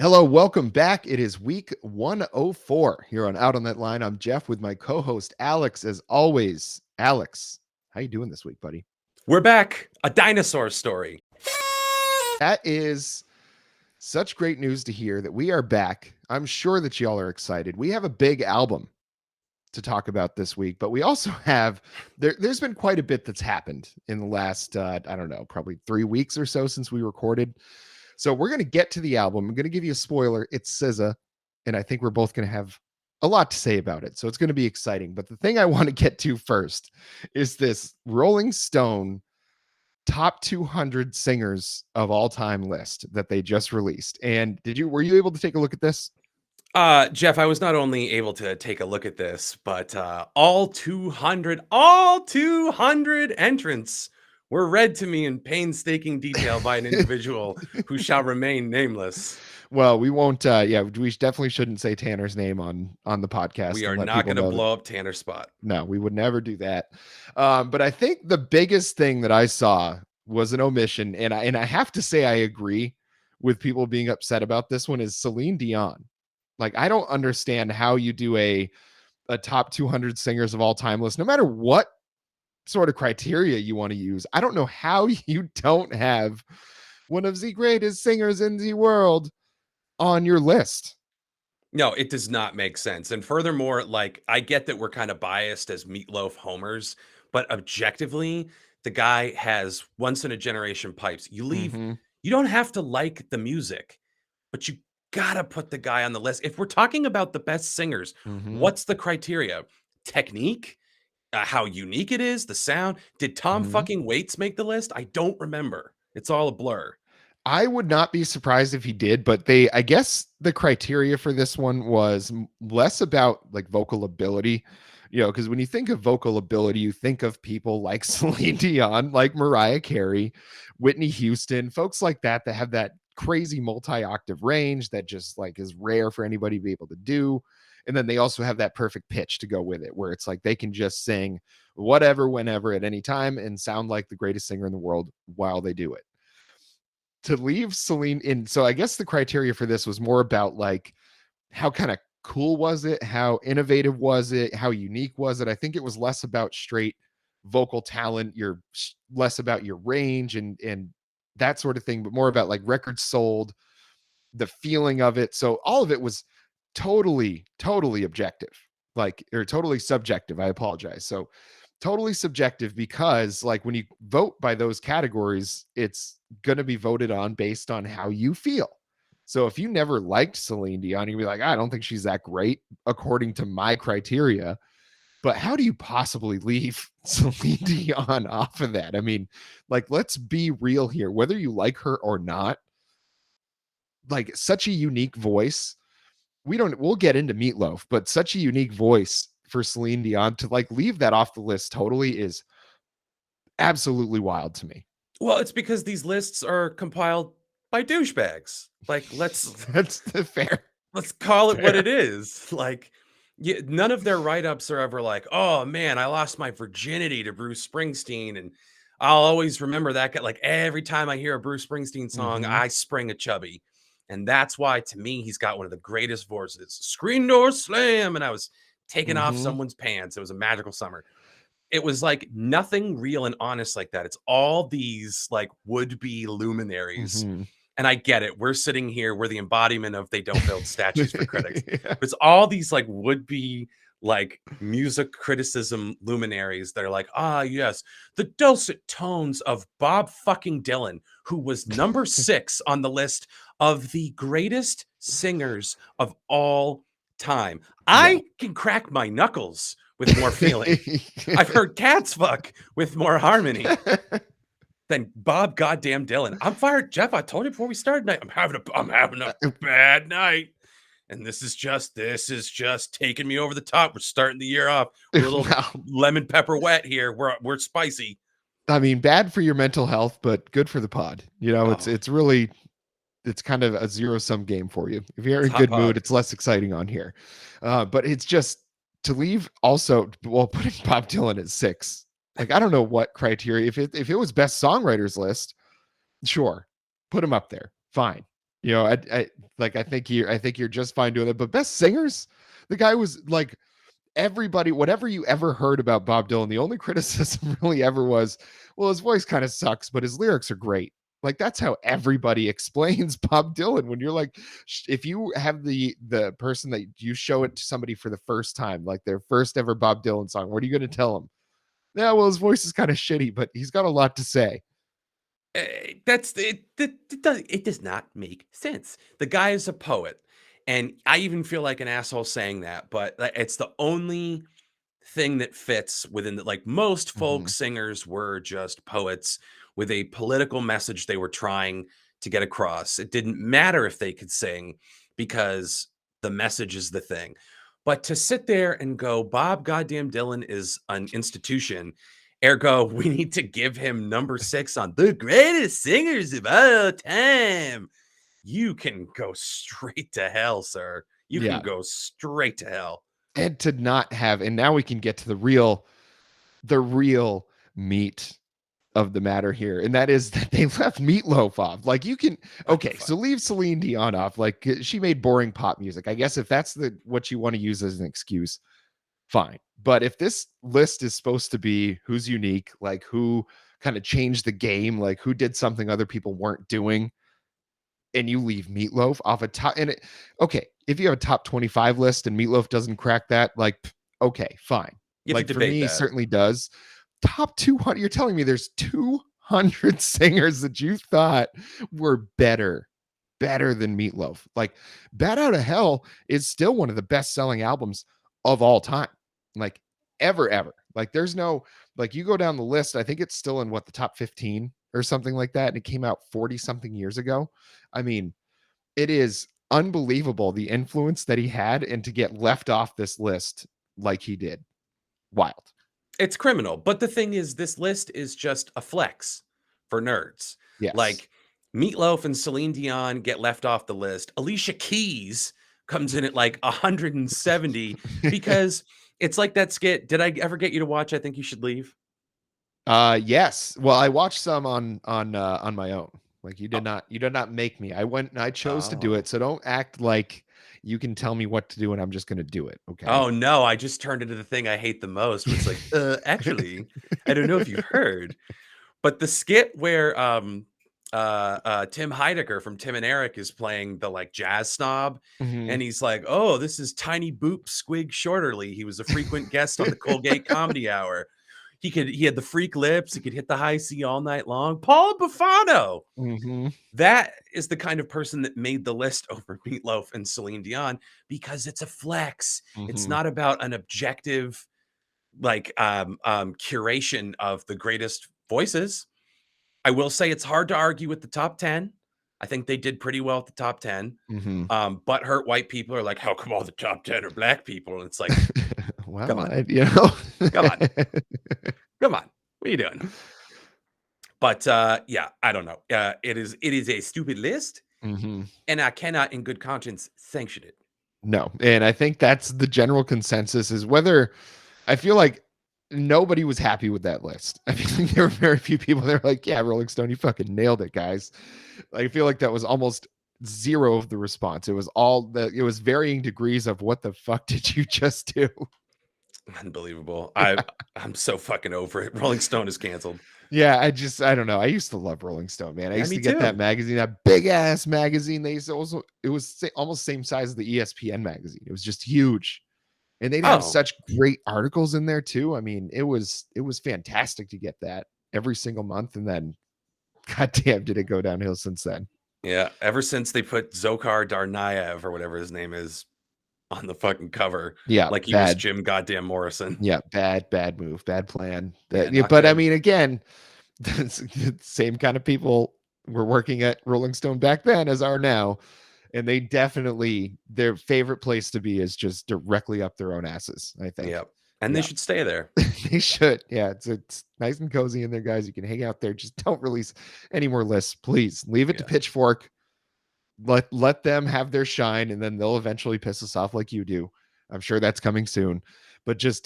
Hello, welcome back. It is week 104 here on Out on That Line. I'm Jeff with my co-host Alex, as always. Alex, how you doing this week, buddy? We're back. A dinosaur story. That is such great news to hear that we are back. I'm sure that y'all are excited. We have a big album to talk about this week, but we also have there's been quite a bit that's happened in the last I don't know, probably 3 weeks or so since we recorded. So we're going to get to the album. I'm going to give you a spoiler. It's SZA, and I think we're both going to have a lot to say about it. So it's going to be exciting. But the thing I want to get to first is this Rolling Stone top 200 singers of all time list that they just released. And were you able to take a look at this? Jeff, I was not only able to take a look at this, but all 200 entrants were read to me in painstaking detail by an individual who shall remain nameless. Well, we won't. We definitely shouldn't say Tanner's name on the podcast. We are not going to blow up Tanner's spot. No, we would never do that. But I think the biggest thing that I saw was an omission, and I have to say I agree with people being upset about this one, is Celine Dion. Like, I don't understand how you do a top 200 singers of all time list, no matter what sort of criteria you want to use. I don't know how you don't have one of the greatest singers in the world on your list. No, it does not make sense. And furthermore, like, I get that we're kind of biased as Meatloaf homers, but objectively, the guy has once in a generation pipes. You don't have to like the music, but you gotta put the guy on the list. If we're talking about the best singers, what's the criteria? Technique? How unique it is? The sound? Did Tom fucking Waits make the list? I don't remember. It's all a blur. I would not be surprised if he did, but I guess the criteria for this one was less about like vocal ability, because when you think of vocal ability, you think of people like Celine Dion, like Mariah Carey, Whitney Houston, folks like that have that crazy multi-octave range that just like is rare for anybody to be able to do. And then they also have that perfect pitch to go with it, where it's like they can just sing whatever, whenever, at any time and sound like the greatest singer in the world while they do it. To leave Celine in, so I guess the criteria for this was more about like how kind of cool was it, how innovative was it, how unique was it. I think it was less about straight vocal talent, you're less about your range and that sort of thing, but more about like records sold, the feeling of it. So all of it was totally objective, or totally subjective. I apologize. So totally subjective, because like when you vote by those categories, it's going to be voted on based on how you feel. So if you never liked Celine Dion, you'll be like, I don't think she's that great according to my criteria. But how do you possibly leave Celine Dion off of that? I mean, like, let's be real here. Whether you like her or not, like, such a unique voice. We'll get into Meatloaf, but such a unique voice for Celine Dion to like leave that off the list totally is absolutely wild to me. Well, it's because these lists are compiled by douchebags. Like, that's fair. Let's call it what it is. Like, none of their write-ups are ever like, oh man, I lost my virginity to Bruce Springsteen, and I'll always remember that guy. Like, every time I hear a Bruce Springsteen song, I spring a chubby. And that's why, to me, he's got one of the greatest voices. Screen door slam, and I was taking off someone's pants. It was a magical summer. It was like nothing real and honest like that. It's all these like would-be luminaries. And I get it. We're sitting here. We're the embodiment of they don't build statues for critics. Yeah. But it's all these like would-be like music criticism luminaries that are like, yes, the dulcet tones of Bob fucking Dylan, who was number 6 on the list of the greatest singers of all time. I can crack my knuckles with more feeling. I've heard cats fuck with more harmony than Bob goddamn Dylan. I'm fired, Jeff. I told you before we started tonight. I'm having a bad night. And this is just taking me over the top. We're starting the year off with a little lemon pepper wet here. We're spicy. I mean, bad for your mental health, but good for the pod. It's really, it's kind of a zero-sum game for you. If you're in a good mood, it's less exciting on here. But it's just to leave also, putting Bob Dylan at 6. Like, I don't know what criteria. If it was best songwriters list, sure, put him up there. Fine. You know, I think you're just fine doing it. But best singers, the guy was like everybody, whatever you ever heard about Bob Dylan, the only criticism really ever was, well, his voice kind of sucks, but his lyrics are great. Like that's how everybody explains Bob Dylan. When you're like, if you have the person that you show it to somebody for the first time, like their first ever Bob Dylan song, what are you going to tell them? Yeah, well, his voice is kind of shitty, but he's got a lot to say. That's it. It does not make sense. The guy is a poet, and I even feel like an asshole saying that, but it's the only thing that fits within the, like, most folk Mm-hmm. singers were just poets with a political message they were trying to get across. It didn't matter if they could sing because the message is the thing. But to sit there and go, Bob goddamn Dylan is an institution, ergo, we need to give him number 6 on the greatest singers of all time. You can go straight to hell, sir. You can Yeah, go straight to hell. and to not have, and now we can get to the real meat of the matter here, and that is that they left Meatloaf off. Like you can, What the okay, fuck? so leave Celine Dion off. Like she made boring pop music. I guess if that's the what you want to use as an excuse, fine. But if this list is supposed to be who's unique, like who kind of changed the game, like who did something other people weren't doing, and you leave Meatloaf off a top, and it, okay, if you have a top 25 list and Meatloaf doesn't crack that, like okay, fine. You have Like to for debate me, he that. certainly does. Top 200, you're telling me there's 200 singers that you thought were better than Meatloaf. Like Bat Out of Hell is still one of the best selling albums of all time. Like ever. Like there's no, like you go down the list, I think it's still in what, the top 15 or something like that, and it came out 40 something years ago. I mean, it is unbelievable the influence that he had, and to get left off this list like he did. Wild. It's criminal, but the thing is, this list is just a flex for nerds. Yes. Like, Meatloaf and Celine Dion get left off the list. Alicia Keys comes in at, like, 170 because it's like that skit, "Did I ever get you to watch I Think You Should Leave?" Yes. Well, I watched some on my own. Like Oh. you did not make me. I went and I chose to do Oh. it. So don't act like you can tell me what to do and I'm just going to do it, okay? Oh, no, I just turned into the thing I hate the most, where it's like, actually, I don't know if you've heard." But the skit where, Tim Heidecker from Tim and Eric is playing the, like, jazz snob, Mhm. and he's like, "Oh, this is Tiny Boop Squig Shorterly. He was a frequent guest on the Colgate Comedy Hour. He had the freak lips, he could hit the high C all night long." Paul Buffano! Mhm. That is the kind of person that made the list over Meatloaf and Celine Dion because it's a flex. It's Mhm. not about an objective, like, curation of the greatest voices. I will say it's hard to argue with the top 10. I think they did pretty well at the top 10. Mhm. Butthurt white people are like, "How come all the top 10 are black people?" And it's like, come Well, on, you know. come on, come on. What are you doing? But yeah, I don't know. It is a stupid list, Mhm. and I cannot in good conscience sanction it. No. And I think that's the general consensus, is whether I feel like nobody was happy with that list. I feel like there were very few people that were like, yeah, Rolling Stone, you fucking nailed it, guys. I feel like that was almost zero of the response. It was varying degrees of what the fuck did you just do? Unbelievable. I'm so fucking over it. Rolling Stone is canceled. Yeah, I don't know. I used to love Rolling Stone, man. I Yeah, used me to get that too. magazine, that big ass magazine. They used to also, it was almost same size as the ESPN magazine. It was just huge. And they'd have Oh, such great articles in there too. I mean, it was fantastic to get that every single month. And then goddamn, did it go downhill since then. yeah. Ever since they put Zokhar Darnayev or whatever his name is on the fucking cover, Yeah, like he was bad. Jim goddamn Morrison. Yeah, bad move, bad plan. Yeah, Yeah, not but I good. mean, again, the same kind of people were working at Rolling Stone back then as are now. And they definitely, their favorite place to be is just directly up their own asses, I think. Yep. And they Yeah. should stay there. They should. Yeah, it's nice and cozy in there, guys. You can hang out there. Just don't release any more lists, please. Leave it to Yeah. Pitchfork. Let them have their shine, and then they'll eventually piss us off like you do. I'm sure that's coming soon. But just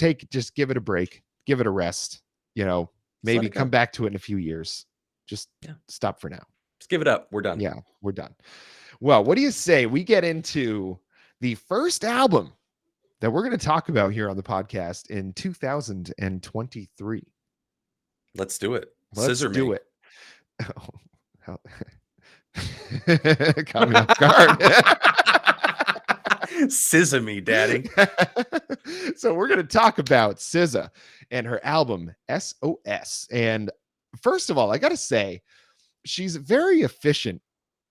give it a break, give it a rest. You know, Just let maybe it go. come back to it in a few years. Just Yeah. stop for now. Just give it up. We're done. Yeah, we're done. Well, what do you say we get into the first album that we're going to talk about here on the podcast in 2023? Let's do it. Let's Scissor do me. it. Oh, caught me off guard. Scissor me, daddy. So we're going to talk about SZA and her album SOS. And first of all, I got to say, she's very efficient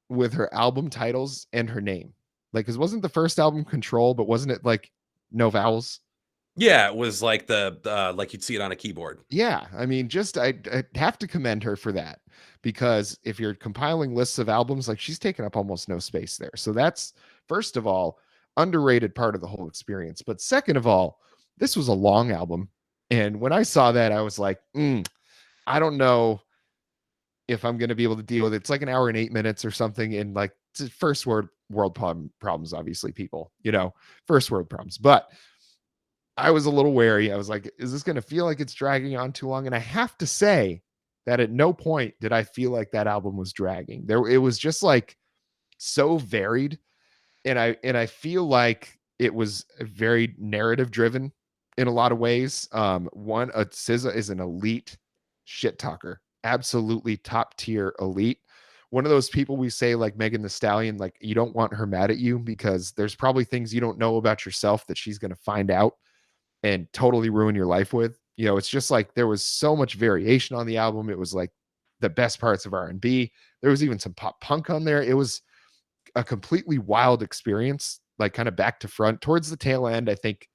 with her album titles and her name. Like, cause wasn't the first album Control, but wasn't it like no vowels? Yeah, it was like like you'd see it on a keyboard. Yeah. I mean, just I have to commend her for that, because if you're compiling lists of albums, like she's taken up almost no space there. So that's, first of all, underrated part of the whole experience. But second of all, this was a long album. And when I saw that, I was like, I don't know if I'm going to be able to deal with it. It's like an hour and 8 minutes or something. And like, it's first world problems, obviously, people, first world problems. But I was a little wary. I was like, is this going to feel like it's dragging on too long? And I have to say that at no point did I feel like that album was dragging. It was just like so varied. And I feel like it was very narrative driven in a lot of ways. SZA is an elite shit talker, absolutely top tier elite. One of those people we say, like Megan the Stallion, like you don't want her mad at you because there's probably things you don't know about yourself that she's going to find out and totally ruin your life with. It's just like there was so much variation on the album. It was like the best parts of R&B. There was even some pop punk on there. It was a completely wild experience, like kind of back to front. Towards the tail end, I think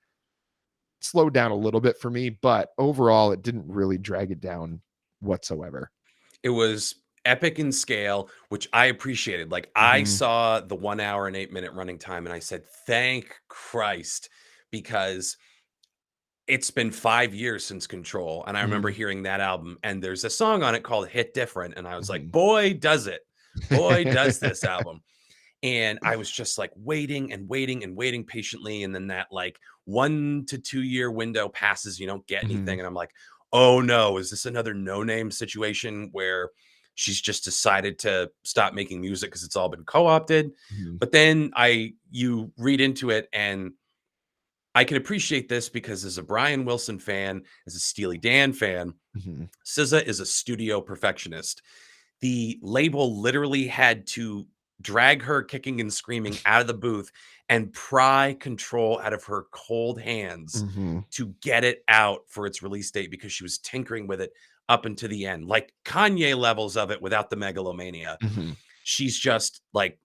slowed down a little bit for me, but overall it didn't really drag it down whatsoever. It was epic in scale, which I appreciated. Like I Mm-hmm. saw the 1 hour and 8 minute running time and I said, thank Christ, because it's been 5 years since Control. And I remember Mm-hmm. hearing that album and there's a song on it called Hit Different. And I was like, Mm-hmm. boy, does it. Boy, does this album. And I was just like waiting and waiting and waiting patiently. And then that like 1 to 2 year window passes, you don't get Mm-hmm. anything. And I'm like, oh no, is this another no name situation where she's just decided to stop making music because it's all been co-opted? Mm-hmm. But then you read into it and I can appreciate this because as a Brian Wilson fan, as a Steely Dan fan, Mm-hmm. SZA is a studio perfectionist. The label literally had to drag her kicking and screaming out of the booth and pry Control out of her cold hands Mm-hmm. to get it out for its release date because she was tinkering with it up until the end, like Kanye levels of it without the megalomania. Mm-hmm. She's just like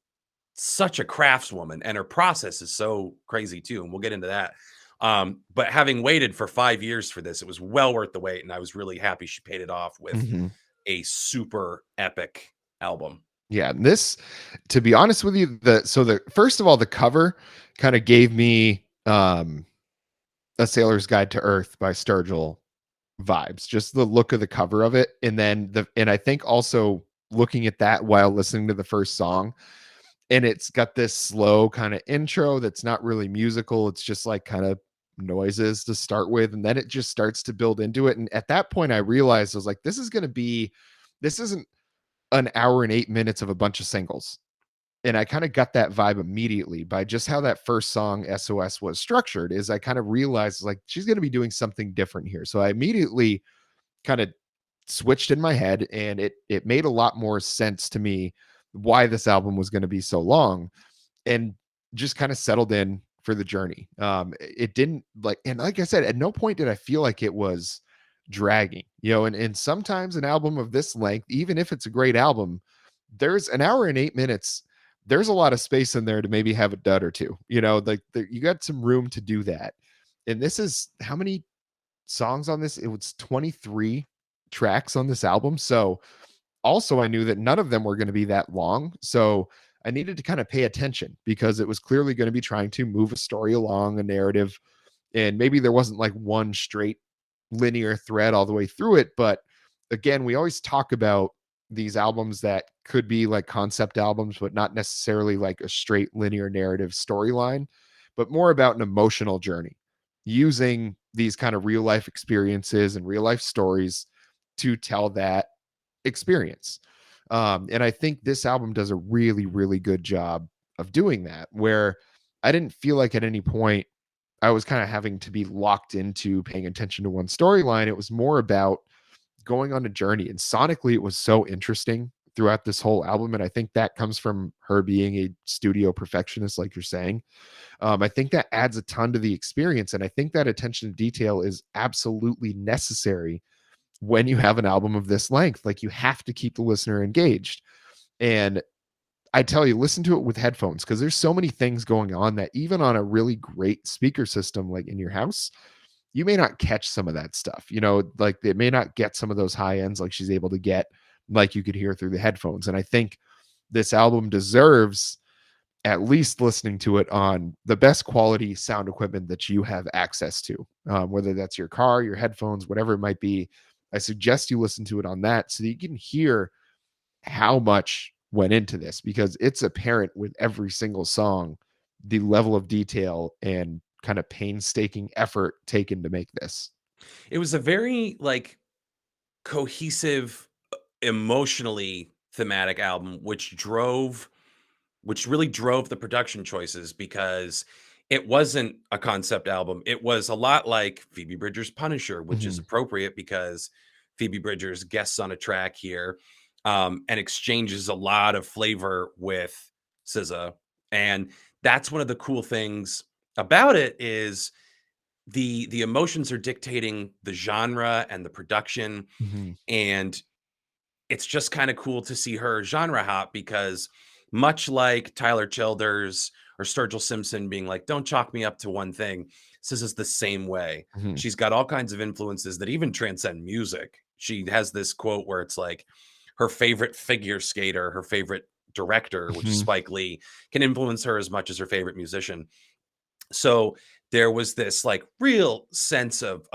such a craftswoman, and her process is so crazy too. And we'll get into that. But having waited for 5 years for this, it was well worth the wait. And I was really happy she paid it off with Mm-hmm. a super epic album. Yeah, and this, to be honest with you, the first of all, the cover kind of gave me A Sailor's Guide to Earth by Sturgill vibes, just the look of the cover of it. And I think also looking at that while listening to the first song, and it's got this slow kind of intro that's not really musical. It's just like kind of noises to start with. And then it just starts to build into it. And at that point, I realized I was like, this isn't an hour and 8 minutes of a bunch of singles. And I kind of got that vibe immediately by just how that first song SOS was structured. Is I kind of realized like she's going to be doing something different here. So I immediately kind of switched in my head, and it made a lot more sense to me why this album was going to be so long, and just kind of settled in for the journey. It didn't and like I said, at no point did I feel like it was dragging, and sometimes an album of this length, even if it's a great album, there's an hour and 8 minutes. There's a lot of space in there to maybe have a dud or two, you got some room to do that. And this is how many songs on this? It was 23 tracks on this album. So also I knew that none of them were going to be that long. So I needed to kind of pay attention because it was clearly going to be trying to move a story along, a narrative. And maybe there wasn't like one straight linear thread all the way through it. But again, we always talk about these albums that could be like concept albums, but not necessarily like a straight linear narrative storyline, but more about an emotional journey using these kind of real life experiences and real life stories to tell that experience. And I think this album does a really, really good job of doing that, where I didn't feel like at any point I was kind of having to be locked into paying attention to one storyline. It was more about going on a journey. And sonically, it was so interesting throughout this whole album. And I think that comes from her being a studio perfectionist, like you're saying. I think that adds a ton to the experience. And I think that attention to detail is absolutely necessary when you have an album of this length. Like, you have to keep the listener engaged. And I tell you, listen to it with headphones, because there's so many things going on that even on a really great speaker system like in your house, you may not catch some of that stuff. Like, it may not get some of those high ends like she's able to get, like you could hear through the headphones. And I think this album deserves at least listening to it on the best quality sound equipment that you have access to, whether that's your car, your headphones, whatever it might be. I suggest you listen to it on that so that you can hear how much went into this, because it's apparent with every single song the level of detail and kind of painstaking effort taken to make this. It was a very like cohesive, emotionally thematic album, which really drove the production choices because it wasn't a concept album. It was a lot like Phoebe Bridgers' Punisher, which is Mhm. appropriate because Phoebe Bridgers guests on a track here, and exchanges a lot of flavor with SZA. And that's one of the cool things about it is the emotions are dictating the genre and the production, Mhm. and it's just kind of cool to see her genre hop because much like Tyler Childers or Sturgill Simpson being like, don't chalk me up to one thing. Sis is the same way. Mhm. She's got all kinds of influences that even transcend music. She has this quote where it's like her favorite figure skater, her favorite director, which is Mhm. Spike Lee, can influence her as much as her favorite musician. So there was this like real sense of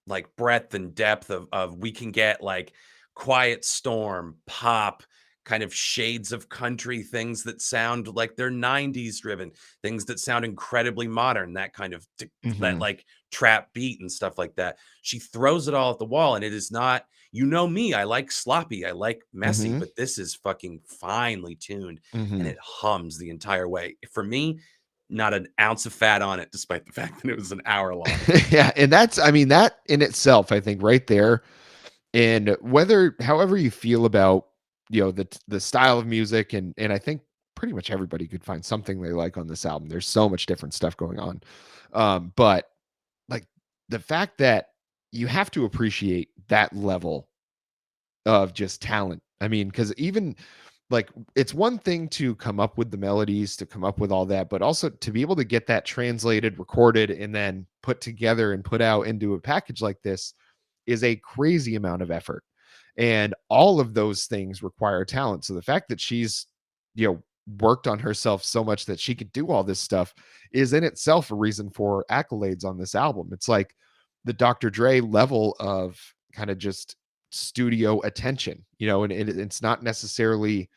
like breadth and depth of we can get like quiet storm, pop, kind of shades of country, things that sound like they're 90s driven, things that sound incredibly modern, that kind of that Mhm. like trap beat and stuff like that. She throws it all at the wall, and it is not, you know me, I like sloppy, I like messy, Mhm. but this is fucking finely tuned and Mhm. it hums the entire way. For me, not an ounce of fat on it, despite the fact that it was an hour long. Yeah, and I mean, that in itself, I think right there, and whether however you feel about, the style of music, and I think pretty much everybody could find something they like on this album. There's so much different stuff going on. But like, the fact that you have to appreciate that level of just talent. I mean, because even like, it's one thing to come up with the melodies, to come up with all that, but also to be able to get that translated, recorded, and then put together and put out into a package like this is a crazy amount of effort. And all of those things require talent. So the fact that she's, worked on herself so much that she could do all this stuff is in itself a reason for accolades on this album. It's like the Dr. Dre level of kind of just studio attention, and it's not necessarily,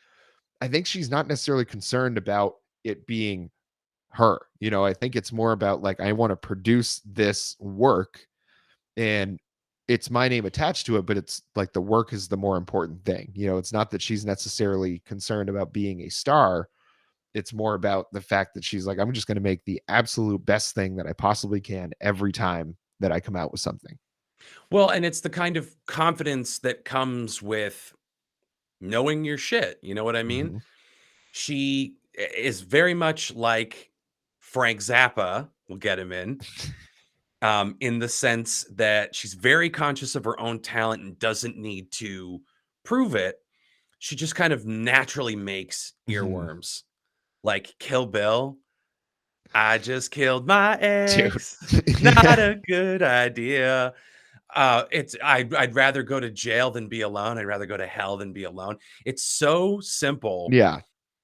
I think she's not necessarily concerned about it being her. I think it's more about like, I want to produce this work and it's my name attached to it, but it's like the work is the more important thing. It's not that she's necessarily concerned about being a star. It's more about the fact that she's like, I'm just going to make the absolute best thing that I possibly can every time that I come out with something. Well, and it's the kind of confidence that comes with knowing your shit. You know what I mean? Hmm. She is very much like Frank Zappa. We'll get him in the sense that she's very conscious of her own talent and doesn't need to prove it. She just kind of naturally makes Hmm. earworms, like Kill Bill. I just killed my Dude. ex. Yeah. Not a good idea. It's I'd rather go to jail than be alone. I'd rather go to hell than be alone. It's so simple, Yeah.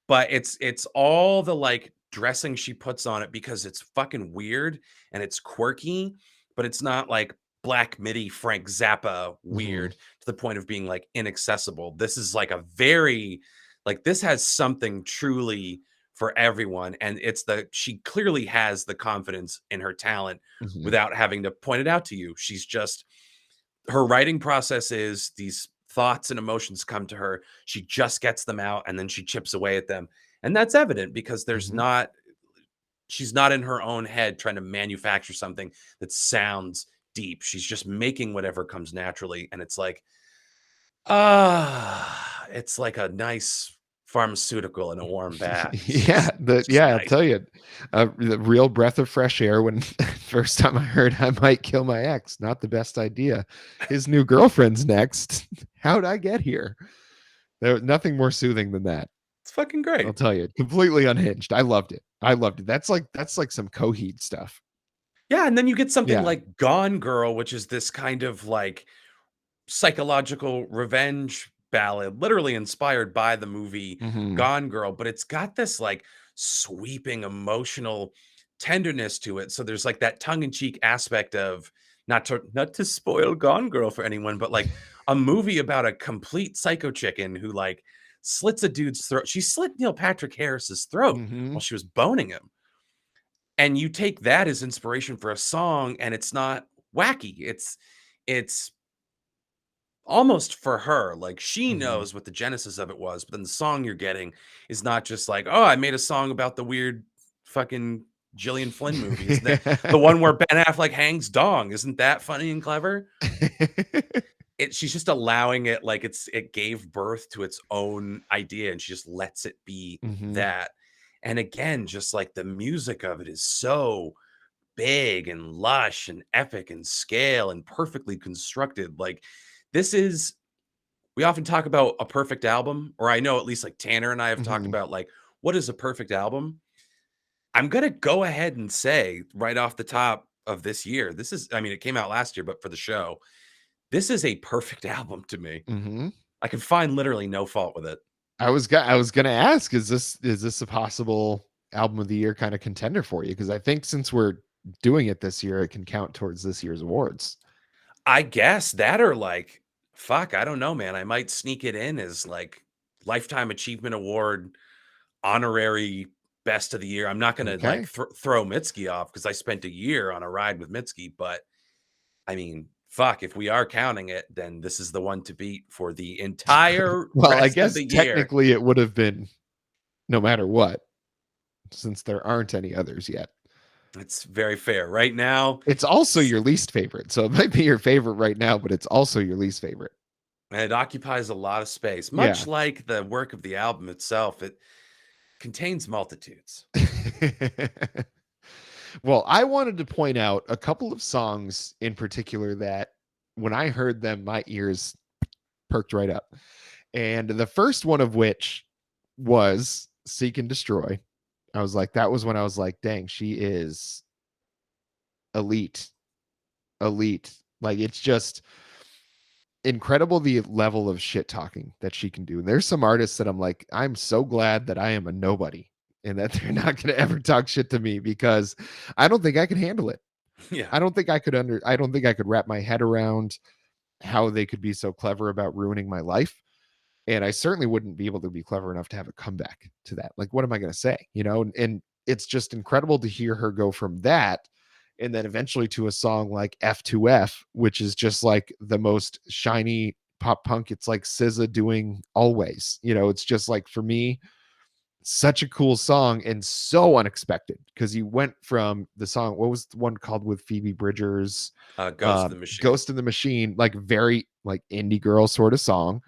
but it's all the like dressing she puts on it because it's fucking weird and it's quirky, but it's not like Black Midi Frank Zappa Hmm. weird to the point of being like inaccessible. This is like a very like this has something truly for everyone, and it's the she clearly has the confidence in her talent Hmm. without having to point it out to you. She's just her writing process is these thoughts and emotions come to her, she just gets them out and then she chips away at them. And that's evident because Mhm. she's not in her own head trying to manufacture something that sounds deep. She's just making whatever comes naturally. And it's like, it's like a nice pharmaceutical in a warm bath. Yeah, It's just I'll nice. tell you, the real breath of fresh air when first time I heard "I might kill my ex," not the best idea. His new girlfriend's next. How'd I get here? There was nothing more soothing than that. It's fucking I'll great. tell you, completely unhinged. I loved it. I loved it. That's like some Coheed stuff. Yeah, and then you get something Yeah. like Gone Girl, which is this kind of like psychological revenge ballad, literally inspired by the movie Mhm. Gone Girl, but it's got this like sweeping emotional tenderness to it. So there's like that tongue-in-cheek aspect of not to spoil Gone Girl for anyone, but like a movie about a complete psycho chicken who like slits a dude's throat. She slit Neil Patrick Harris's throat while Mhm. she was boning him. And you take that as inspiration for a song and it's not wacky. It's almost for her, like, she Mhm. knows what the genesis of it was, but then the song you're getting is not just like, "Oh, I made a song about the weird fucking Gillian Flynn movie." Isn't that the one where Ben Affleck hangs dong? Isn't that funny and clever? She's just allowing it like it gave birth to its own idea, and she just lets it be Mhm. that. And again, just like the music of it is so big and lush and epic in scale and perfectly constructed. Like, this is we often talk about a perfect album, or I know at least like Tanner and I have talked Mhm. about like what is a perfect album. I'm gonna go ahead and say right off the top of this year, this is I mean, it came out last year, but for the show, this is a perfect album to me. Mhm. I can find literally no fault with it. I was gonna ask, is this a possible album of the year kind of contender for you? Because I think since we're doing it this year, it can count towards this year's awards. I guess that or like, fuck, I don't know, man. I might sneak it in as like lifetime achievement award honorary best of the year. I'm not gonna like Okay. throw Mitski off because I spent a year on a ride with Mitski, but I mean, fuck, if we are counting it, then this is the one to beat for the entire Well, I rest of guess the year. technically it would have been no matter what, since there aren't any others yet. It's very fair. Right now, It's also s- your least favorite. So it might be your favorite right now, but it's also your least favorite. it occupies a lot of space. Yeah. Much like the work of the album itself, it contains multitudes. Well, I wanted to point out a couple of songs in particular that when I heard them, my ears perked right up. And the first one of which was Seek and Destroy. I was like, that was when I was like, dang, she is elite, elite. Like, it's just incredible the level of shit talking that she can do. And there's some artists that I'm like, I'm so glad that I am a nobody and that they're not going to ever talk shit to me because I don't think I could handle it. Yeah. I don't think I could wrap my head around how they could be so clever about ruining my life. And I certainly wouldn't be able to be clever enough to have a comeback to that. Like, what am I going to say? You know, and it's just incredible to hear her go from that and then eventually to a song like F2F, which is just like the most shiny pop punk. It's like SZA doing Always. You know, it's just like for me, such a cool song and so unexpected because you went from the song, what was the one called with Phoebe Bridgers? Ghost of the Machine. Ghost in the Machine, like very like indie girl sort of song,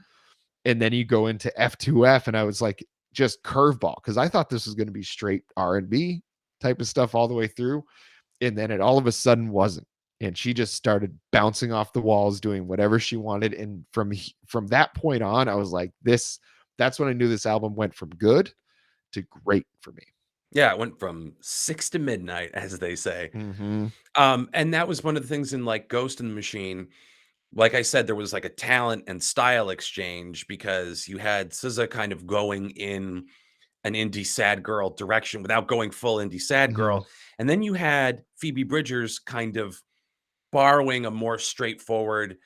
and then you go into F2F, and I was like, just curveball because I thought this was going to be straight R&B type of stuff all the way through, and then it all of a sudden wasn't, and she just started bouncing off the walls, doing whatever she wanted, and from that point on, I was like, this. That's when I knew this album went from good to great for me. Yeah, it went from 6 to midnight, as they say. Mm-hmm. And that was one of the things in like Ghost in the Machine. Like I said, there was like a talent and style exchange because you had SZA kind of going in an indie sad girl direction without going full indie sad Mm-hmm. girl. And then you had Phoebe Bridgers kind of borrowing a more straightforward,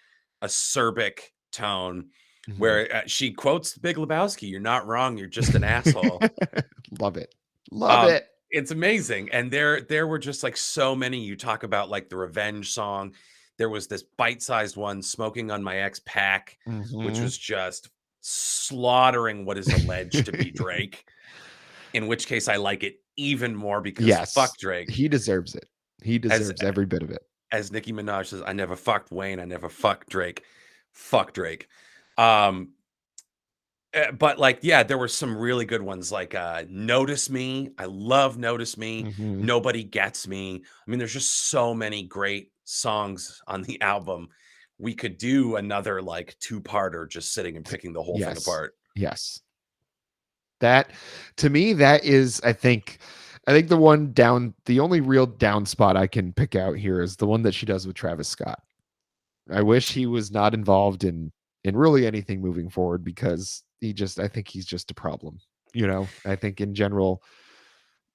acerbic tone Mm-hmm. where she quotes the Big Lebowski, "You're not wrong, you're just an asshole." Love it. Love it. It's amazing. And there were just like so many. You talk about like the revenge song. There was this bite-sized one, Smoking on My Ex Pack, which Mhm. was just slaughtering what is alleged to be Drake, in which case I like it even more because Yes, fuck Drake. he deserves it. He As deserves every bit of it. as Nicki Minaj says, "I never fucked Wayne, I never fucked Drake." Fuck Drake. Um, but, like, yeah, there were some really good ones, like, "Notice Me." I love "Notice Me." Mhm. "Nobody Gets Me." I mean, there's just so many great songs on the album. We could do another, like, two-parter just sitting and picking the whole thing Yes. apart. Yes. That to me, that is, I think the only real down spot I can pick out here is the one that she does with Travis Scott. I wish he was not involved in really anything moving forward because I think he's just a problem. I think in general,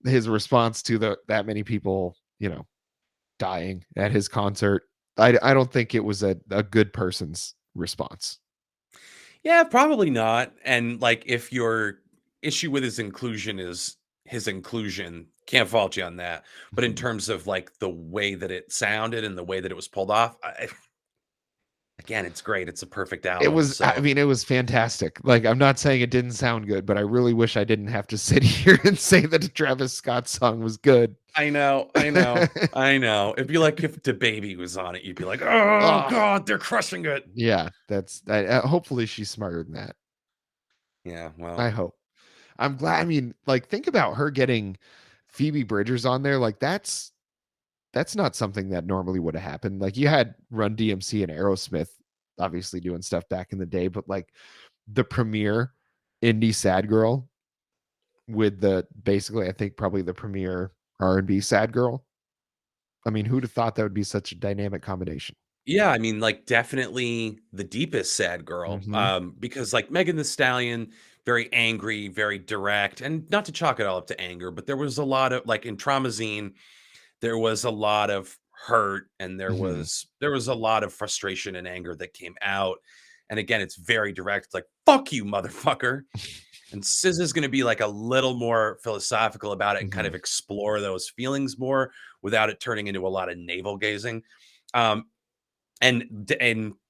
his response to that many people, dying at his concert, I don't think it was a good person's response. Yeah, probably not, and, like, if your issue with his inclusion is his inclusion, can't fault you on that, but in Mhm. terms of, like, the way that it sounded and the way that it was pulled off, again, it's great, it's a perfect album, I so mean, it was fantastic. Like, I'm not saying it didn't sound good, but I really wish I didn't have to sit here and say that a Travis Scott song was good. I know, I know, I know. It'd be like if DaBaby was on it, you'd be like, "Oh Oh, god, they're crushing it." yeah, hopefully she's smarter than that. Yeah, I well, hope. I'm glad. I mean, like, think about her getting Phoebe Bridgers on there. Like, that's not something that normally would have happened. Like, you had Run DMC and Aerosmith obviously doing stuff back in the day, but like the premier indie sad girl with the basically, I think probably the premier R&B sad girl. I mean, who'd have thought that would be such a dynamic combination? yeah, I mean, like, definitely the deepest sad girl, Mhm. because, like, Megan Thee Stallion, very angry, very direct, and not to chalk it all up to anger, but there was a lot of like, in Traumazine, there was a lot of hurt, and Mhm. there was a lot of frustration and anger that came out, and again, it's very direct, it's like, "Fuck you, motherfucker." And SZA's gonna be, like, a little more philosophical about it and kind Mhm. of explore those feelings more without it turning into a lot of navel gazing. Um, and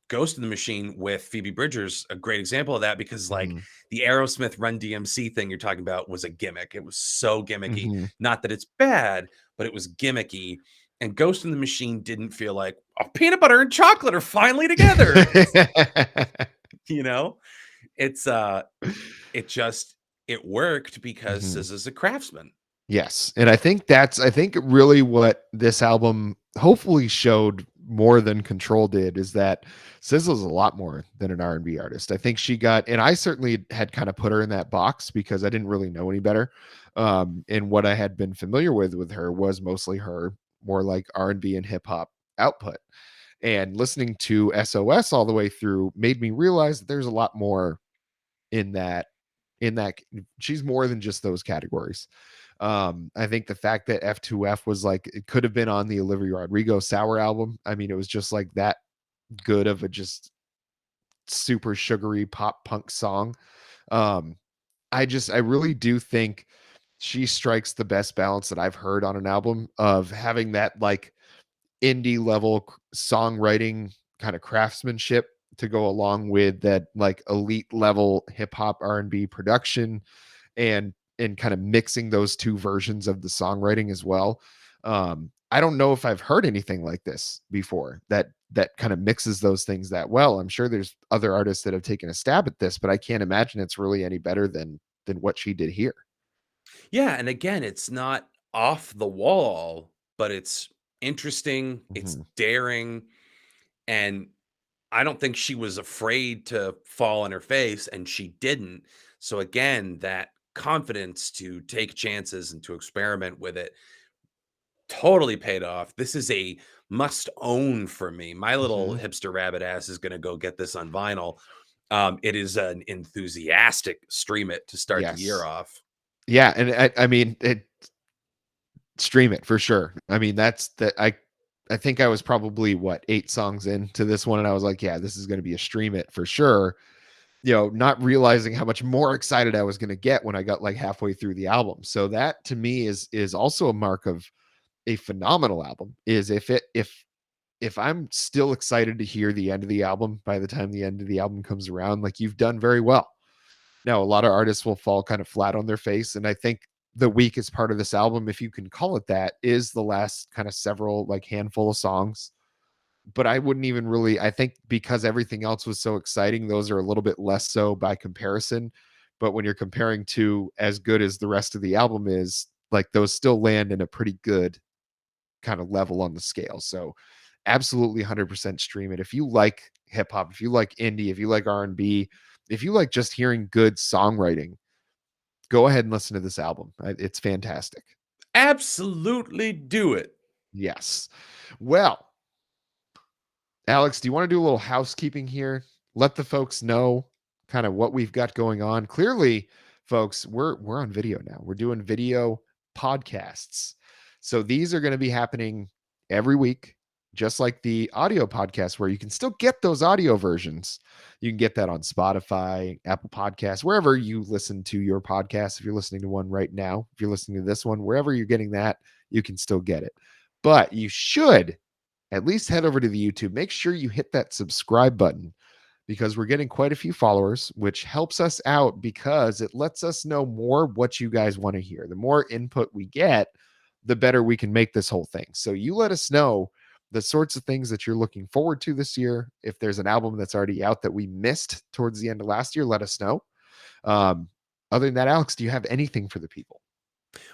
Ghost in the Machine with Phoebe Bridgers, a great example of that because, like, Mhm. the Aerosmith Run DMC thing you're talking about was a gimmick. It was so gimmicky. Mhm. Not that it's bad, but it was gimmicky, and Ghost in the Machine didn't feel like, "Oh, peanut butter and chocolate are finally together." It's you know? It's, it just it worked because Mhm. SZA's a craftsman. Yes, and I think really what this album hopefully showed more than Control did is that SZA's a lot more than an R&B artist. I think she got, and I certainly had kind of put her in that box because I didn't really know any better. And what I had been familiar with her was mostly her more like R&B and hip hop output. And listening to SOS all the way through made me realize that there's a lot more in that in that she's more than just those categories. I think the fact that F2F was like it could have been on the Olivia Rodrigo Sour album. I mean, it was just like that good of a just super sugary pop punk song. Um, I really do think she strikes the best balance that I've heard on an album of having that like indie level songwriting kind of craftsmanship to go along with that like elite level hip hop R&B production and kind of mixing those two versions of the songwriting as well. I don't know if I've heard anything like this before that kind of mixes those things that well. I'm sure there's other artists that have taken a stab at this, but I can't imagine it's really any better than what she did here. Yeah, and again, it's not off the wall, but it's interesting, it's Mhm. daring, and I don't think she was afraid to fall on her face, and she didn't. So again, that confidence to take chances and to experiment with it totally paid off. This is a must own for me. My little Mhm. hipster rabbit ass is going to go get this on vinyl. It is an enthusiastic stream it to start the year Yes. off. Yeah, and I mean, stream it for sure. I mean, that's that I think I was probably what 8 songs into this one and I was like, yeah, this is going to be a stream it for sure. Not realizing how much more excited I was going to get when I got like halfway through the album. So that to me is also a mark of a phenomenal album is if if I'm still excited to hear the end of the album by the time the end of the album comes around, like, you've done very well. Now, a lot of artists will fall kind of flat on their face, and I think the weakest part of this album, if you can call it that, is the last kind of several, like, handful of songs. But I wouldn't even really, I think because everything else was so exciting, those are a little bit less so by comparison. But when you're comparing to as good as the rest of the album is, like, those still land in a pretty good kind of level on the scale. So absolutely 100% stream it. If you like hip hop, if you like indie, if you like R&B, if you like just hearing good songwriting, go ahead and listen to this album. It's fantastic. Absolutely do it. Yes. Well, Alex, do you want to do a little housekeeping here? Let the folks know kind of what we've got going on. Clearly, folks, we're on video now. We're doing video podcasts. So these are going to be happening every week, just like the audio podcast where you can still get those audio versions. You can get that on Spotify, Apple Podcasts, wherever you listen to your podcast. If you're listening to one right now, if you're listening to this one, wherever you're getting that, you can still get it. But you should at least head over to the YouTube. Make sure you hit that subscribe button because we're getting quite a few followers, which helps us out because it lets us know more what you guys want to hear. The more input we get, the better we can make this whole thing. So you let us know the sorts of things that you're looking forward to this year. If there's an album that's already out that we missed towards the end of last year, let us know. Um, Other than that, Alex, do you have anything for the people?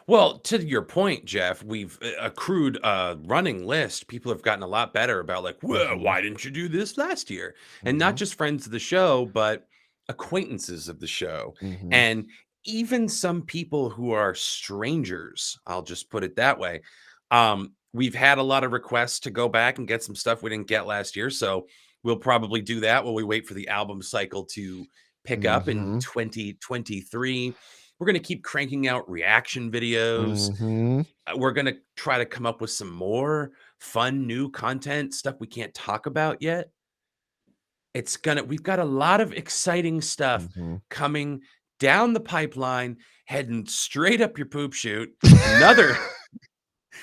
Well, to your point, Jeff, we've accrued a running list. People have gotten a lot better about, like, well, Mm-hmm. why didn't you do this last year? And not Mm-hmm. just friends of the show, but acquaintances of the show. Mm-hmm. And even some people who are strangers, I'll just put it that way. We've had a lot of requests to go back and get some stuff we didn't get last year. So we'll probably do that while we wait for the album cycle to pick up in Mm-hmm. 2023. We're going to keep cranking out reaction videos. Mm-hmm. We're going to try to come up with some more fun new content, stuff we can't talk about yet. We've got a lot of exciting stuff Mm-hmm. coming down the pipeline, heading straight up your poop chute. Another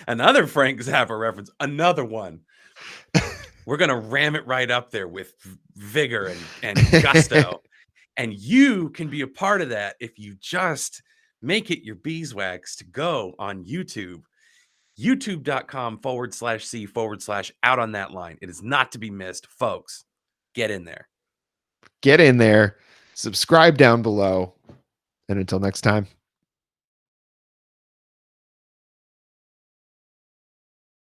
another Frank Zappa reference, another one. We're going to ram it right up there with vigor and gusto. And you can be a part of that if you just make it your beeswax to go on YouTube, youtube.com/C/out on that line. It is not to be missed, folks. Get in there. Get in there, subscribe down below, and until next time.